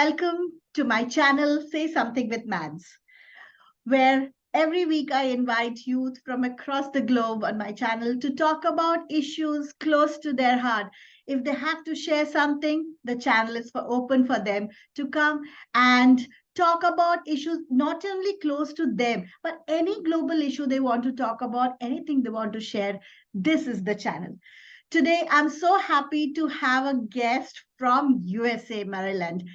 welcome to my channel, Say Something with Mads, where every week I invite youth from across the globe on my channel to talk about issues close to their heart. If they have to share something, the channel is open for them to come and talk about issues not only close to them, but any global issue they want to talk about, anything they want to share. This is the channel. Today, I'm so happy to have a guest from USA, Maryland.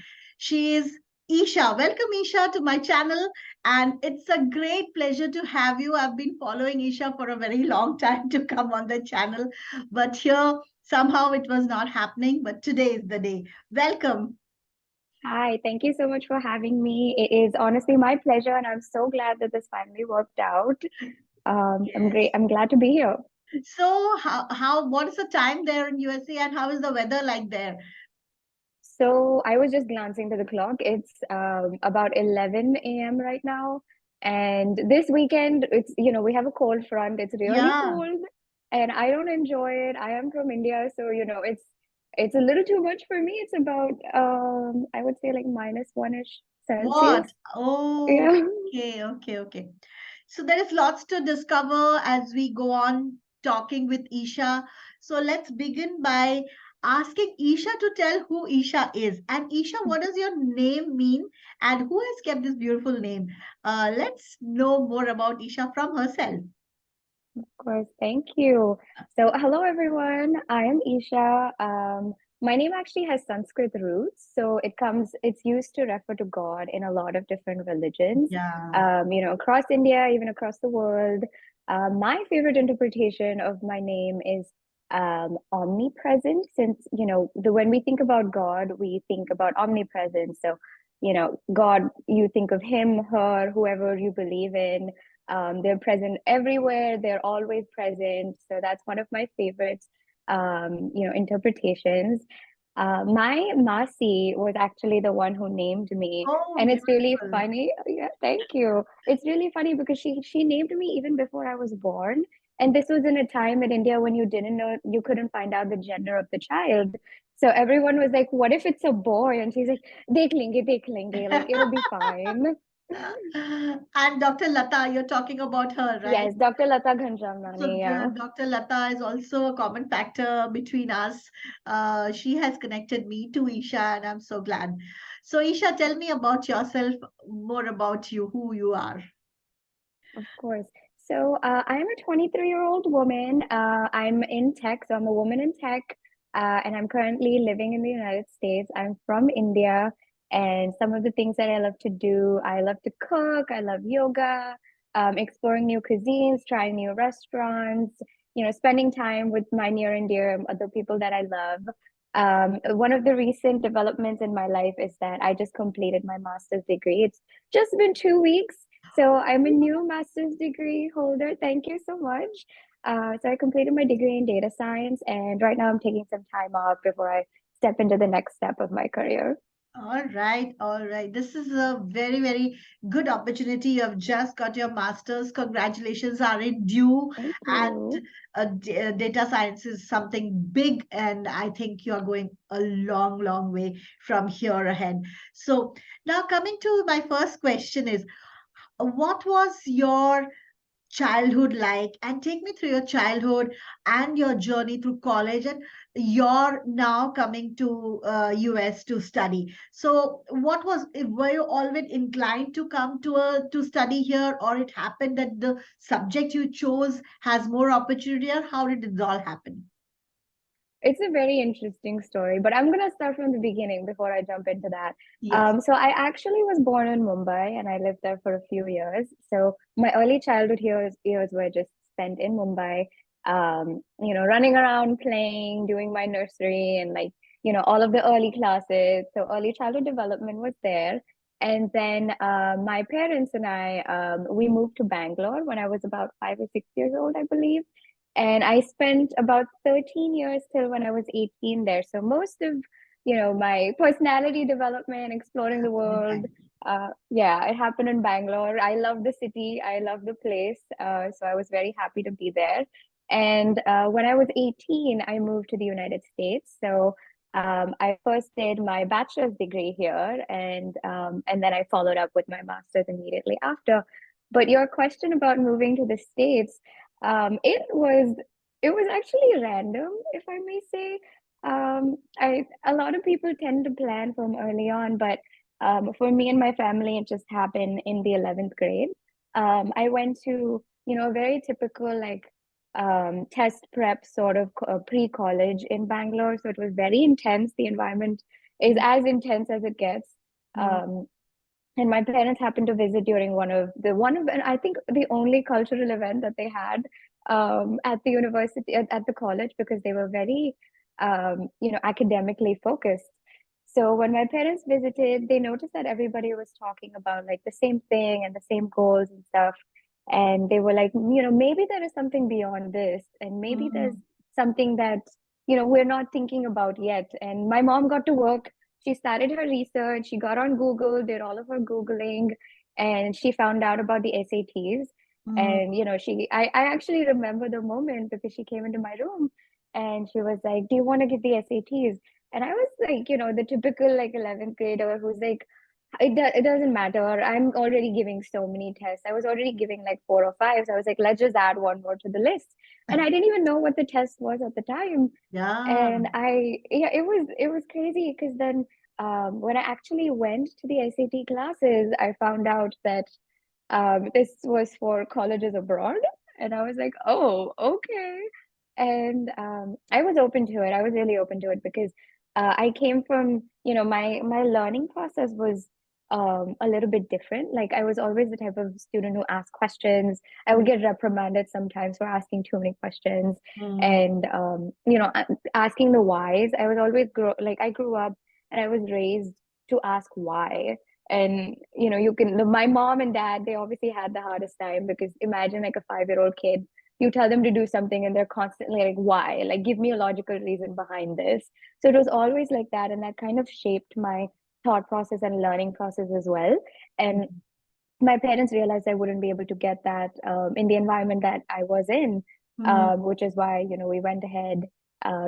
She is Isha. Welcome, Isha, to my channel. And it's a great pleasure to have you. I've been following Isha for a very long time to come on the channel. But here, somehow it was not happening. But today is the day. Welcome. Hi, thank you so much for having me. It is honestly my pleasure, and I'm so glad that this finally worked out. I'm great. Yes. I'm glad to be here. So, what is the time there in USA and how is the weather like there? So I was just glancing to the clock. It's about 11 a.m. right now, and this weekend we have a cold front. It's really Yeah. cold, and I don't enjoy it. I am from India, so it's a little too much for me. It's about I would say like -1-ish What? Celsius. Oh, Yeah. okay. So there is lots to discover as we go on talking with Isha. So let's begin by asking Isha to tell who Isha is. And Isha, what does your name mean? And who has kept this beautiful name? Let's know more about Isha from herself. Of course, thank you. So, hello everyone. I am Isha. My name actually has Sanskrit roots, so it's used to refer to God in a lot of different religions, Yeah. across India, even across the world. My favorite interpretation of my name is omnipresent, since, when we think about God, we think about omnipresence. So, God, you think of him, her, whoever you believe in. They're present everywhere. They're always present. So that's one of my favorite, interpretations. My Masi was actually the one who named me, Oh, and it's really beautiful. funny. Yeah, thank you. It's really funny because she named me even before I was born, and this was in a time in India when you didn't know, you couldn't find out the gender of the child. So everyone was like, "What if it's a boy?" And she's like, dekh lenge, like it'll be fine." And Dr. Lata, you're talking about her, right? Yes, Dr. Lata So Ghanshamrani, yeah. Dr. Lata is also a common factor between us. She has connected me to Isha, and I'm so glad. So, Isha, tell me about yourself, more about you, who you are. Of course. So I'm a 23-year-old woman. I'm in tech, so I'm a woman in tech, and I'm currently living in the United States. I'm from India, and some of the things that I love to do, I love to cook, I love yoga, exploring new cuisines, trying new restaurants, spending time with my near and dear, other people that I love. One of the recent developments in my life is that I just completed my master's degree. It's just been 2 weeks. So I'm a new master's degree holder. Thank you so much. So I completed my degree in data science, and right now I'm taking some time off before I step into the next step of my career. All right, all right. This is a very, very good opportunity. You have just got your master's. Congratulations are in due. Thank And you. data science is something big, and I think you are going a long, long way from here ahead. So now coming to my first question is, what was your childhood like, and take me through your childhood and your journey through college, and you're now coming to US to study. So what was, were you always inclined to come to study here, or it happened that the subject you chose has more opportunity, or how did it all happen? It's a very interesting story, but I'm going to start from the beginning before I jump into that. Yes. So I actually was born in Mumbai and I lived there for a few years. So my early childhood years were just spent in Mumbai, running around, playing, doing my nursery and like, all of the early classes. So early childhood development was there. And then my parents and we moved to Bangalore when I was about 5 or 6 years old, I believe. And I spent about 13 years till when I was 18 there. So most of, my personality development, exploring the Happened in world, Bangalore. yeah, it happened in Bangalore. I love the city. I love the place. So I was very happy to be there. And when I was 18, I moved to the United States. So I first did my bachelor's degree here, and then I followed up with my master's immediately after. But your question about moving to the States, it was actually random, if I may say. I a lot of people tend to plan from early on, but for me and my family, it just happened in the 11th grade. I went to, a very typical like test prep sort of pre-college in Bangalore. So it was very intense. The environment is as intense as it gets. Mm, Um, and my parents happened to visit during and I think the only cultural event that they had at the university at the college, because they were very academically focused. So when my parents visited, they noticed that everybody was talking about like the same thing and the same goals and stuff. And they were like, maybe there is something beyond this, and maybe there's mm, something that, we're not thinking about yet. And my mom got to work. She started her research. She got on Google, did all of her Googling, and she found out about the SATs. mm. And, I actually remember the moment because she came into my room and she was like, "Do you want to get the SATs?" And I was like, the typical like 11th grader who's like, it doesn't matter. I'm already giving so many tests. I was already giving like 4 or 5. So I was like, let's just add one more to the list. And I didn't even know what the test was at the time. Yeah. And it was crazy because then when I actually went to the SAT classes, I found out that this was for colleges abroad. And I was like, oh, okay. And I was open to it. I was really open to it because I came from, my learning process was a little bit different. Like I was always the type of student who asked questions. I would get reprimanded sometimes for asking too many questions, Mm, and asking the whys. I was always I grew up and I was raised to ask why. And my mom and dad, they obviously had the hardest time because imagine like a 5-year-old kid, you tell them to do something and they're constantly like, why? Like, give me a logical reason behind this. So it was always like that. And that kind of shaped my thought process and learning process as well. And mm, my parents realized I wouldn't be able to get that in the environment that I was in, mm. which is why, we went ahead,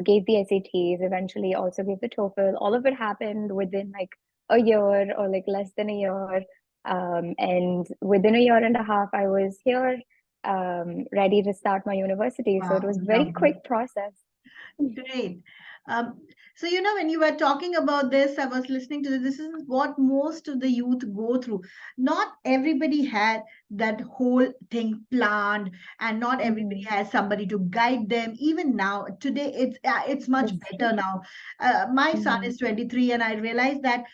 gave the SATs, eventually also gave the TOEFL. All of it happened within like a year or like less than a year. And within a year and a half, I was here, ready to start my university. So it Wow, was very lovely. quick process. Great. So, when you were talking about this, I was listening to this. This is what most of the youth go through. Not everybody had that whole thing planned, and not everybody Hmm. has somebody to guide them. Even now, today, it's much That's true. better now. My son Hmm. is 23, and I realized that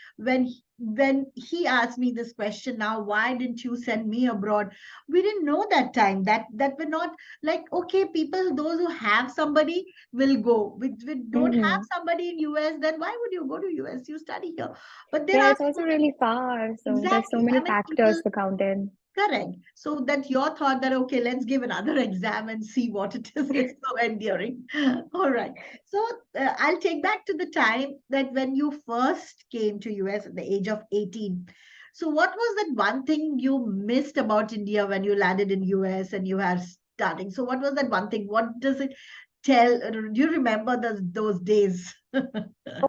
when he asked me this question now, why didn't you send me abroad? We didn't know that time that we're not like, okay, people, those who have somebody will go. We don't have Hmm. somebody in US, then why would you go to US? You study here. But there Yeah, are it's also so many, really far. So there's so exactly. many I mean, people, factors to count in. correct. So that your thought that, okay, let's give another exam and see what it is. It's so endearing. All right. So I'll take back to the time that when you first came to US at the age of 18. So what was that one thing you missed about India when you landed in US and you were starting? So what was that one thing? What does it tell? Do you remember those days?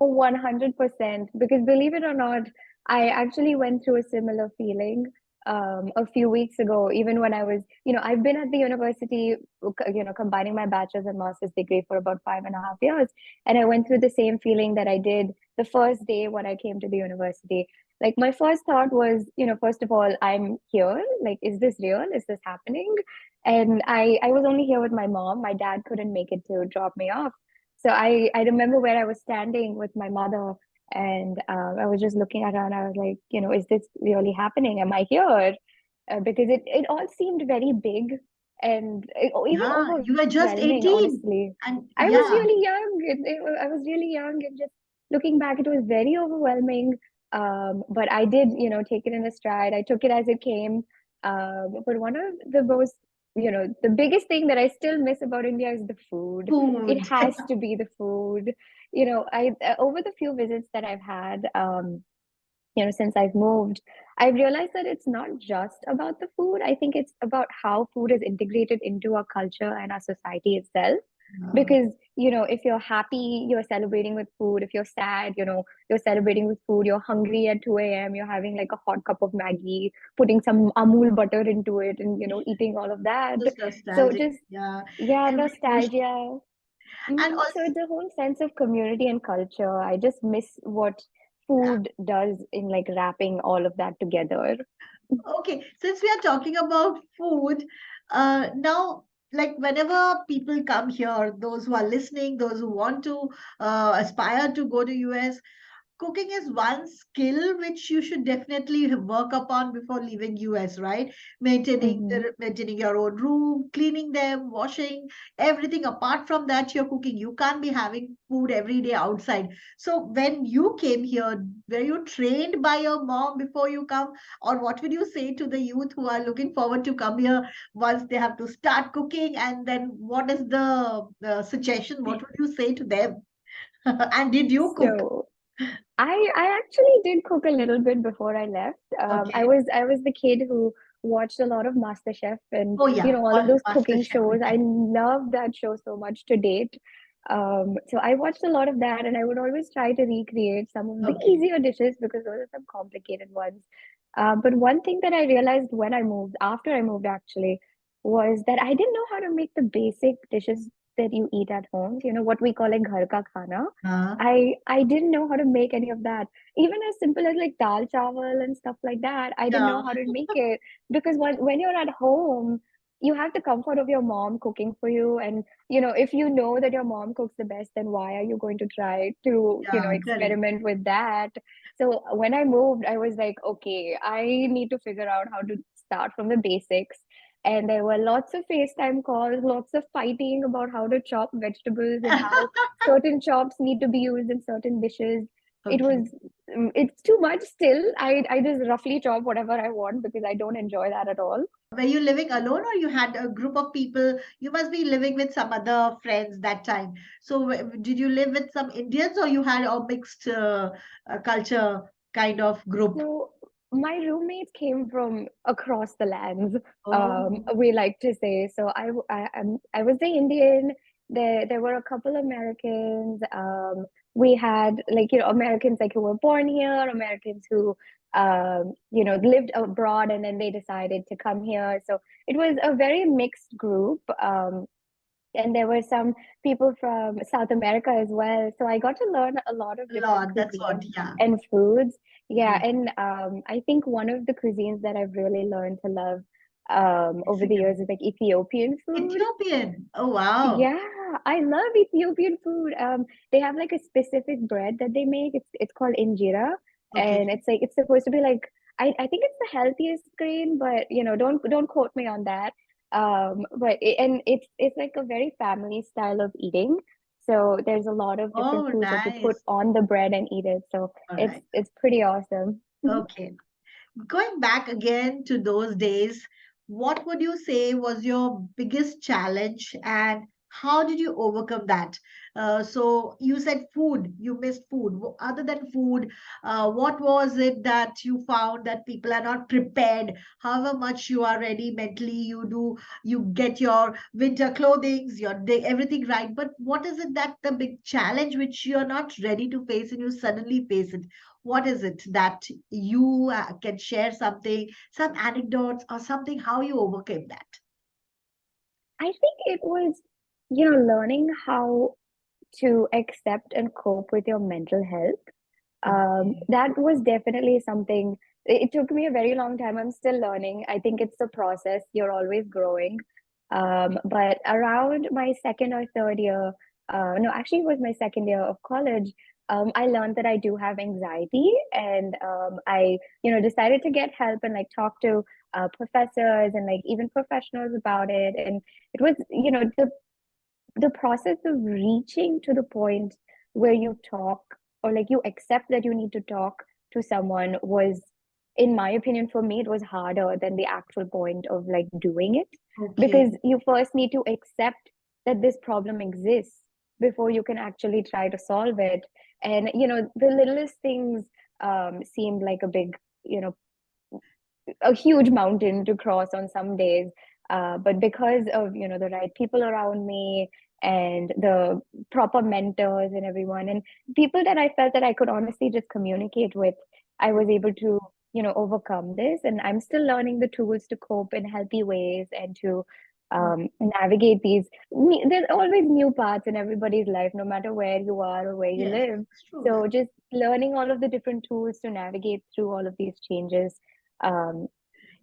Oh, 100%. Because believe it or not, I actually went through a similar feeling a few weeks ago, even when I've been at the university, combining my bachelor's and master's degree for about 5.5 years. And I went through the same feeling that I did the first day when I came to the university. Like my first thought was, first of all, I'm here. Like, is this real? Is this happening? And I was only here with my mom. My dad couldn't make it to drop me off. So I remember where I was standing with my mother, and I was just looking at her and I was like, is this really happening? Am I here? Because it all seemed very big and even Yeah, you were just overwhelming, 18. honestly. And I was yeah, really young. I was really young, and just looking back, it was very overwhelming. But I did, take it in a stride. I took it as it came. But one of the most, the biggest thing that I still miss about India is the food. It food. has to be the food. I over the few visits that I've had, since I've moved, I've realized that it's not just about the food. I think it's about how food is integrated into our culture and our society itself. Yeah. Because if you're happy, you're celebrating with food. If you're sad, you're celebrating with food. You're hungry at 2 a.m., you're having like a hot cup of Maggie, putting some Amul butter into it, and eating all of that. Just So nostalgic. just, Yeah. yeah, Every emotion. nostalgia. And So also, it's a whole sense of community and culture. I just miss what food does in like wrapping all of that together. okay, since we are talking about food, now, like whenever people come here, those who are listening, those who want to aspire to go to US, cooking is one skill which you should definitely work upon before leaving US, right? Hmm. Maintaining your own room, cleaning them, washing everything. Apart from that, you're cooking. You can't be having food every day outside. So when you came here, were you trained by your mom before you come, or what would you say to the youth who are looking forward to come here once they have to start cooking? And then what is the suggestion? What would you say to them? And did you cook? So I actually did cook a little bit before I left. I Okay. was the kid who watched a lot of MasterChef and Oh yeah, all of all those Master cooking Chef shows. with I you. love that show so much to date. So I watched a lot of that, and I would always try to recreate some of the Okay, easier dishes because those are some complicated ones. But one thing that I realized when I moved, after I moved actually, was that I didn't know how to make the basic dishes that you eat at home. What we call like ghar ka khana. uh, I didn't know how to make any of that. Even as simple as like dal chawal and stuff like that, I didn't yeah, know how to make it because when you're at home, you have the comfort of your mom cooking for you, and if you know that your mom cooks the best, then why are you going to try to yeah, correct. experiment with that? So when I moved, I was like, okay, I need to figure out how to start from the basics. And there were lots of FaceTime calls, lots of fighting about how to chop vegetables and how certain chops need to be used in certain dishes. It Okay. was it's too much still. I just roughly chop whatever I want because I don't enjoy that at all. Were you living alone or you had a group of people? You must be living with some other friends that time. So did you live with some Indians or you had a mixed culture kind of group? So my roommates came from across the lands. Oh, We like to say. So I was the Indian. There were a couple Americans. We had like Americans like who were born here, Americans who lived abroad and then they decided to come here. So it was a very mixed group. And there were some people from South America as well. So I got to learn a lot of different Lord, that's what, cuisines yeah. and foods. Yeah, Yeah. and I think one of the cuisines that I've really learned to love over the Mexican. years is like Ethiopian food. Ethiopian. Oh, wow. Yeah, I love Ethiopian food. They have like a specific bread that they make. It's called injera, Okay. and it's supposed to be like I think it's the healthiest grain, but don't quote me on that. And it's like a very family style of eating. So there's a lot of different Oh, foods that you put nice. on the bread and eat it. So All it's right. it's pretty awesome. Okay. Going back again to those days, what would you say was your biggest challenge and how did you overcome that? So you said food, you missed food. Other than food, what was it that you found that people are not prepared? However much you are ready mentally, you get your winter clothings, everything right. But what is it that the big challenge which you're not ready to face and you suddenly face it? What is it that you can share something, some anecdotes or something, how you overcame that? I think it was, learning how to accept and cope with your mental health. Okay. That was definitely something. It took me a very long time. I'm still learning. I think it's a process. You're always growing. But around my second or third year, no, actually, it was my second year of college. I learned that I do have anxiety, and I, decided to get help and like talk to professors and like even professionals about it. And it was, the process of reaching to the point where you talk or like you accept that you need to talk to someone was, in my opinion, for me it was harder than the actual point of like doing it, Okay. because you first need to accept that this problem exists before you can actually try to solve it. And the littlest things seemed like a big, a huge mountain to cross on some days. But because of the right people around me and the proper mentors and everyone and people that I felt that I could honestly just communicate with. I was able to, overcome this, and I'm still learning the tools to cope in healthy ways and to navigate these. There's always new paths in everybody's life, no matter where you are or where you Yes, live. it's true. So just learning all of the different tools to navigate through all of these changes, um,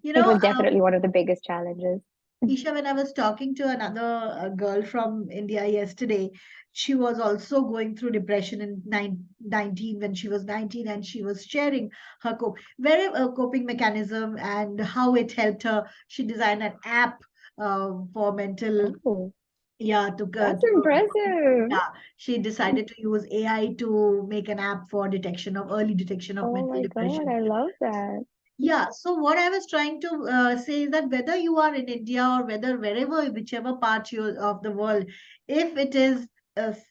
You it know, was definitely one of the biggest challenges. Isha, when I was talking to another girl from India yesterday, she was also going through depression in 19 when she was 19, and she was sharing her very coping mechanism and how it helped her. She designed an app for mental, Oh, yeah, that's impressive. yeah, she decided to use AI to make an app for early detection of Oh mental my God, depression. I love that. Yeah, so what I was trying to say is that whether you are in India or whether wherever, whichever part of the world, if it is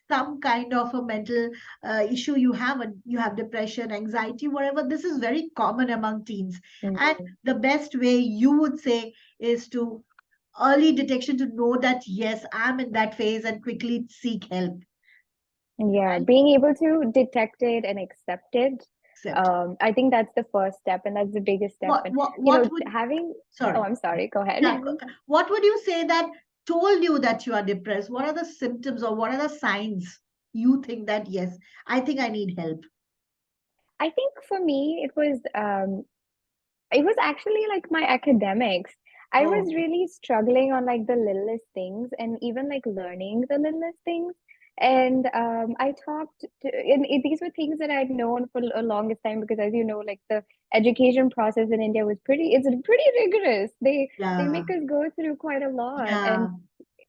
some kind of a mental issue you have, and you have depression, anxiety, whatever, this is very common among teens. And Mm. the best way you would say is to early detection to know that, yes, I'm in that phase and quickly seek help. Yeah, Right? being able to detect it and accept it, Accept. I think that's the first step, and that's the biggest step. And What would, having, oh, sorry. I'm sorry, go ahead. Yeah. What would you say that told you that you are depressed? What are the symptoms or what are the signs you think that, yes, I think I need help? I think for me, it was actually like my academics. I Oh, was really struggling on like the littlest things and even like learning the littlest things. And I talked to, and these were things that I'd known for a longest time because, as you know, like the education process in India it's pretty rigorous. They yeah. make us go through quite a lot, and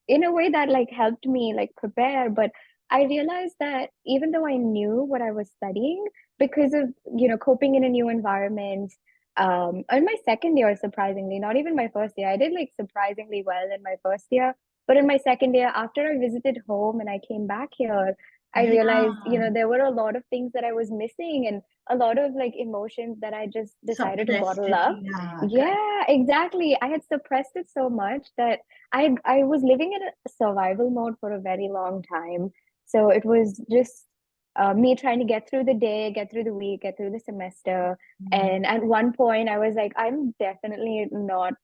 Yeah. in a way that like helped me like prepare. But I realized that even though I knew what I was studying, because of coping in a new environment, in my second year, surprisingly, not even my first year, I did like surprisingly well in my first year. But in my second year, after I visited home and I came back here, I realized, Yeah. there were a lot of things that I was missing and a lot of like emotions that I just decided to Suppressed bottle it. up. Yeah. Correct. Yeah, exactly. I had suppressed it so much that I was living in a survival mode for a very long time. So it was just me trying to get through the day, get through the week, get through the semester. Mm, And at one point, I was like, I'm definitely not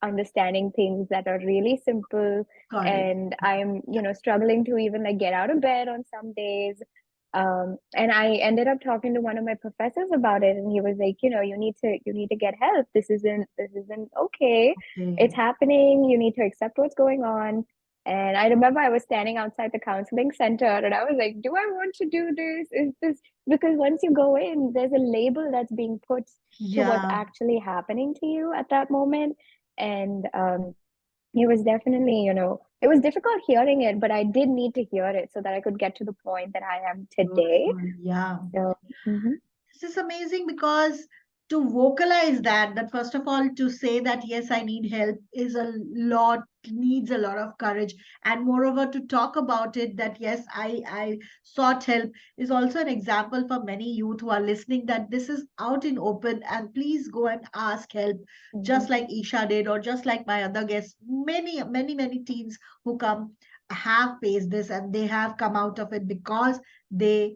understanding things that are really simple. correct. And I'm, struggling to even like get out of bed on some days. And I ended up talking to one of my professors about it, and he was like, you need to get help. This isn't okay. Okay. It's happening. You need to accept what's going on. And I remember I was standing outside the counseling center and I was like, do I want to do this? Is this because once you go in, there's a label that's being put to what's Yeah. actually happening to you at that moment. And it was definitely, it was difficult hearing it, but I did need to hear it so that I could get to the point that I am today. Beautiful. Yeah. So, mhm, This is amazing because to vocalize that first of all, to say that, yes, I need help is needs a lot of courage. And moreover, to talk about it that, yes, I sought help is also an example for many youth who are listening that this is out in open and please go and ask help, mhm, just like Isha did, or just like my other guests. Many teens who come have faced this and they have come out of it because they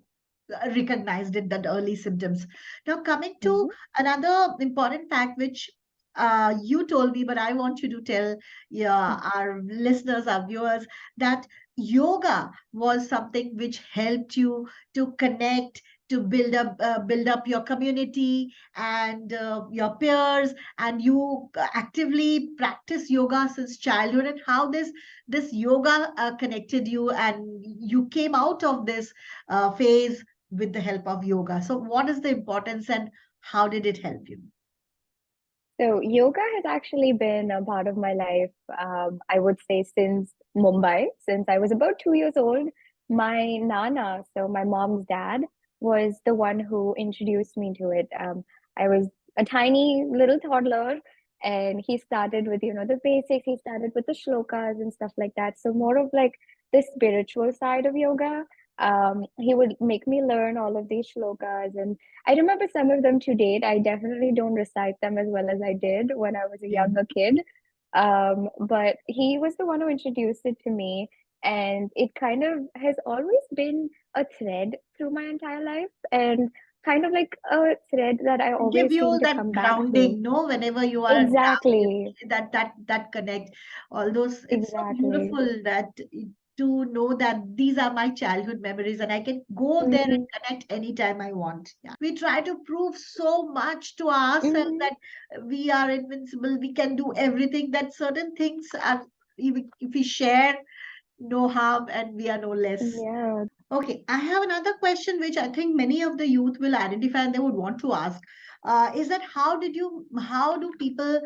recognized it, that early symptoms. Now, coming to mhm, another important fact, which you told me, but I want you to tell, yeah, our listeners, our viewers, that yoga was something which helped you to connect, to build up your community and your peers, and you actively practice yoga since childhood, and how this yoga connected you, and you came out of this phase with the help of yoga. So, what is the importance and how did it help you? So yoga has actually been a part of my life, I would say since Mumbai, since I was about 2 years old. My nana, so my mom's dad, was the one who introduced me to it. I was a tiny little toddler, and he started with, the basics. He started with the shlokas and stuff like that. So more of like the spiritual side of yoga. He would make me learn all of these shlokas, and I remember some of them to date. I definitely don't recite them as well as I did when I was a Okay. younger kid. But he was the one who introduced it to me. And it kind of has always been a thread through my entire life, and kind of like a thread that I Give always seem you to that come back to. grounding, no, whenever you are down, Exactly, that connect all those. It's so exactly. beautiful that to know that these are my childhood memories and I can go there Hmm. and connect anytime I want. Yeah, we try to prove so much to ourselves Hmm. that we are invincible, we can do everything, that certain things are, if we share, no harm and we are no less. Yeah. Okay, I have another question which I think many of the youth will identify and they would want to ask. Is that how do people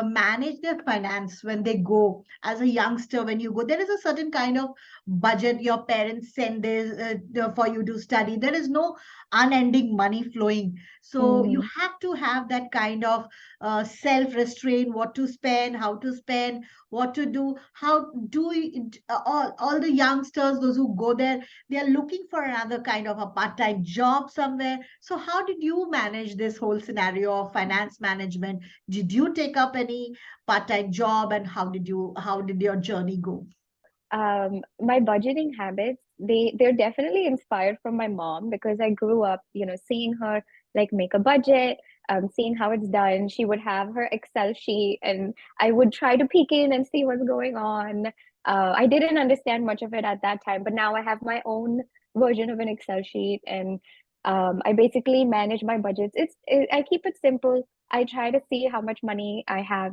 manage their finance when they go as a youngster? When you go, there is a certain kind of budget your parents send for you to study. There is no unending money flowing. So you Hmm. have to have that kind of self restraint, what to spend, how to spend, what to do. How do all the youngsters, those who go there, they are looking for another kind of a part-time job somewhere. So how did you manage this whole scenario of finance management? Did you take up any part-time job and how did your journey go? My budgeting habits, they're definitely inspired from my mom, because I grew up, seeing her like make a budget, seeing how it's done. She would have her Excel sheet, and I would try to peek in and see what's going on. I didn't understand much of it at that time, but now I have my own version of an Excel sheet, and I basically manage my budgets. I keep it simple. I try to see how much money I have.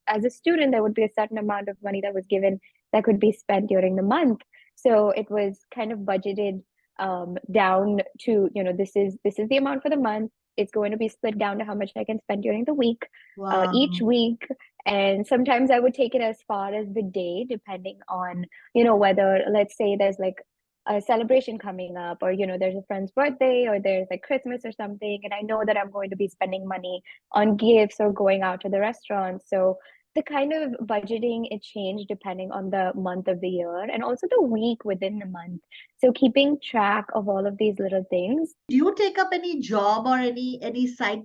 As a student, there would be a certain amount of money that was given that could be spent during the month. So it was kind of budgeted down to, this is the amount for the month. It's going to be split down to how much I can spend during the week, each Wow. week. And sometimes I would take it as far as the day, depending on, whether, let's say, there's like a celebration coming up, or there's a friend's birthday, or there's like Christmas or something, and I know that I'm going to be spending money on gifts or going out to the restaurant. So the kind of budgeting, it changed depending on the month of the year and also the week within the month. So keeping track of all of these little things. Do you take up any job or any side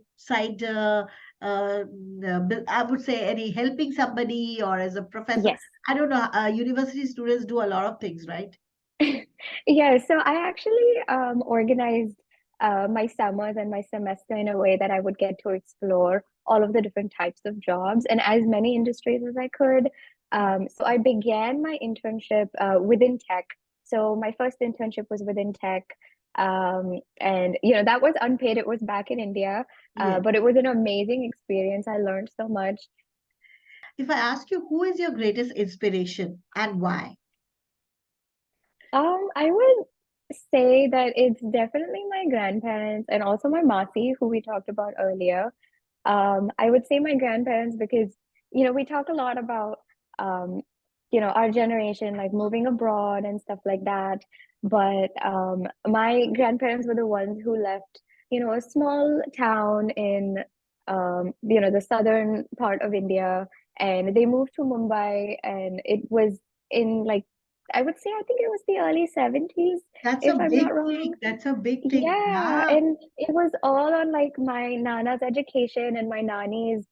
I would say any helping somebody or as a professor? Yes. I don't know. University students do a lot of things, right? Yeah, so I actually organized my summers and my semester in a way that I would get to explore all of the different types of jobs and as many industries as I could. So I began my internship within tech. So my first internship was within tech. And that was unpaid. It was back in India, Yes. but it was an amazing experience. I learned so much. If I ask you, who is your greatest inspiration and why? I would say that it's definitely my grandparents and also my Masi, who we talked about earlier. I would say my grandparents because, we talk a lot about, um, our generation, like moving abroad and stuff like that. But my grandparents were the ones who left, a small town in, the southern part of India, and they moved to Mumbai, and it was in like, I would say, I think it was the early 70s, That's a if I'm not big thing. wrong. That's a big thing. Yeah, Yeah. and it was all on like my nana's education and my nani's,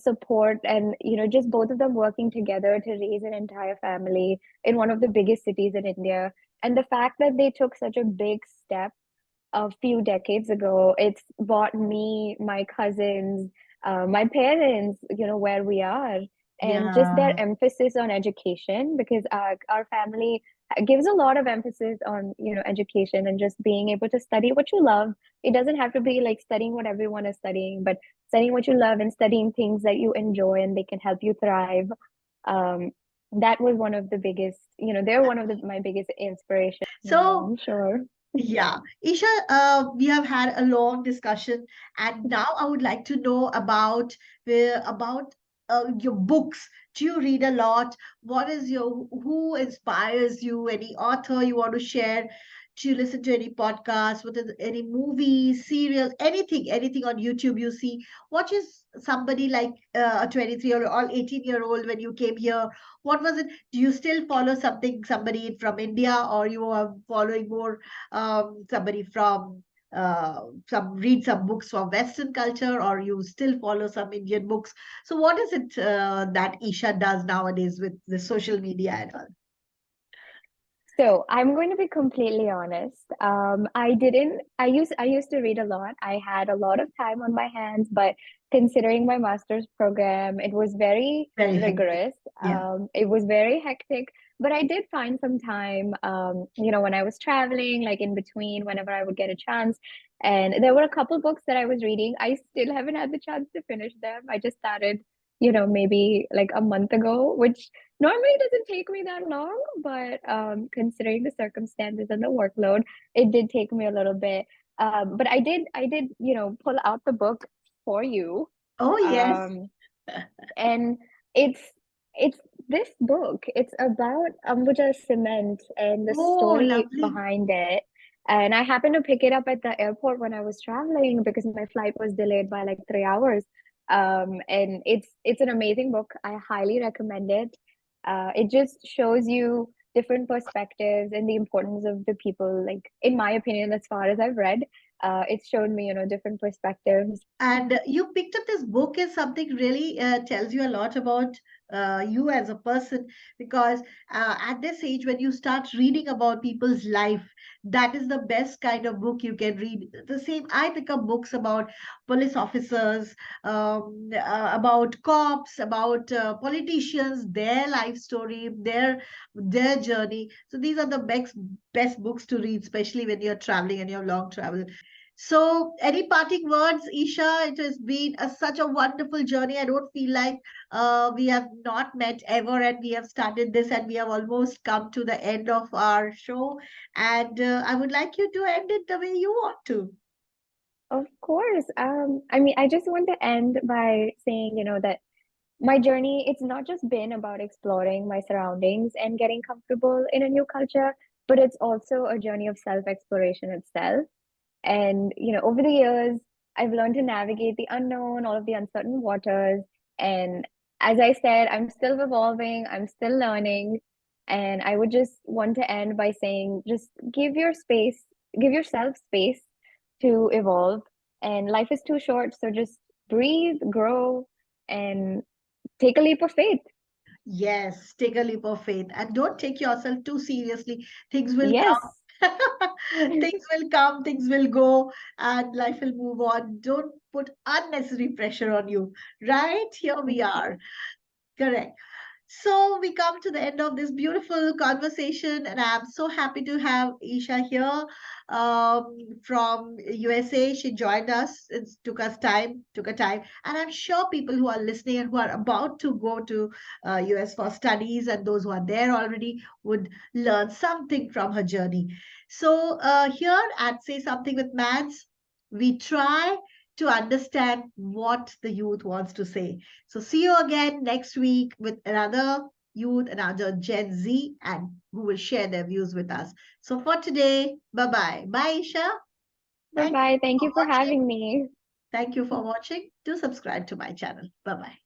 support, and just both of them working together to raise an entire family in one of the biggest cities in India. And the fact that they took such a big step a few decades ago, it's brought me, my cousins, my parents, where we are. And just Yeah. their emphasis on education, because our family gives a lot of emphasis on, education and just being able to study what you love. It doesn't have to be like studying what everyone is studying, but studying what you love and studying things that you enjoy and they can help you thrive. Um, that was one of the biggest, they're one of my biggest inspiration. Yeah, So, I'm sure. yeah, Isha, we have had a long discussion, and now I would like to know about your books. Do you read a lot? What is your who inspires you? Any author you want to share? Do you listen to any podcasts? What is any movies, serials, anything on YouTube you see? What is somebody like a 23-year-old or 18-year-old when you came here? What was it? Do you still follow somebody from India, or you are following more somebody from some read some books from Western culture, or you still follow some Indian books? So, what is it that Isha does nowadays with the social media and all? So I'm going to be completely honest. I used to read a lot. I had a lot of time on my hands, but considering my master's program, it was very Very hectic. rigorous. Yeah. It was very hectic, but I did find some time, when I was traveling, like in between, whenever I would get a chance. And there were a couple books that I was reading. I still haven't had the chance to finish them. I just started, maybe like a month ago, which normally it doesn't take me that long, but considering the circumstances and the workload, it did take me a little bit. But I did, pull out the book for you. Oh, yes. Um, and it's it's this book. It's about Ambuja cement and the Oh, story lovely. behind it. And I happened to pick it up at the airport when I was traveling because my flight was delayed by like 3 hours. And it's an amazing book. I highly recommend it. It just shows you different perspectives and the importance of the people. Like in my opinion, as far as I've read, it's shown me, different perspectives. And you picked up this book as something really tells you a lot about you as a person, because at this age, when you start reading about people's life, that is the best kind of book you can read. The same, I pick up books about police officers, about cops, about politicians, their life story, their journey. So these are the best books to read, especially when you're traveling and you're long travel. So, any parting words, Isha? It has been such a wonderful journey. I don't feel like we have not met ever, and we have started this, and we have almost come to the end of our show. And I would like you to end it the way you want to. Of course. I mean, I just want to end by saying, that my journey, it's not just been about exploring my surroundings and getting comfortable in a new culture, but it's also a journey of self-exploration itself. And, over the years, I've learned to navigate the unknown, all of the uncertain waters. And as I said, I'm still evolving, I'm still learning. And I would just want to end by saying, just give yourself space to evolve. And life is too short, so just breathe, grow, and take a leap of faith. Yes, take a leap of faith and don't take yourself too seriously. Things will Yes, come. Things will come, things will go, and life will move on. Don't put unnecessary pressure on you. Right? Here we are. Correct. So we come to the end of this beautiful conversation, and I'm so happy to have Isha here from USA. She joined us. It took a time, and I'm sure people who are listening and who are about to go to US for studies and those who are there already would learn something from her journey. So here at Say Something with Mads, we try to understand what the youth wants to say. So see you again next week with another youth, another Gen Z, and who will share their views with us. So for today, bye bye. Bye, Isha. bye Thank you bye. Thank for you for watching. having me. Thank you for watching. Do subscribe to my channel. Bye bye.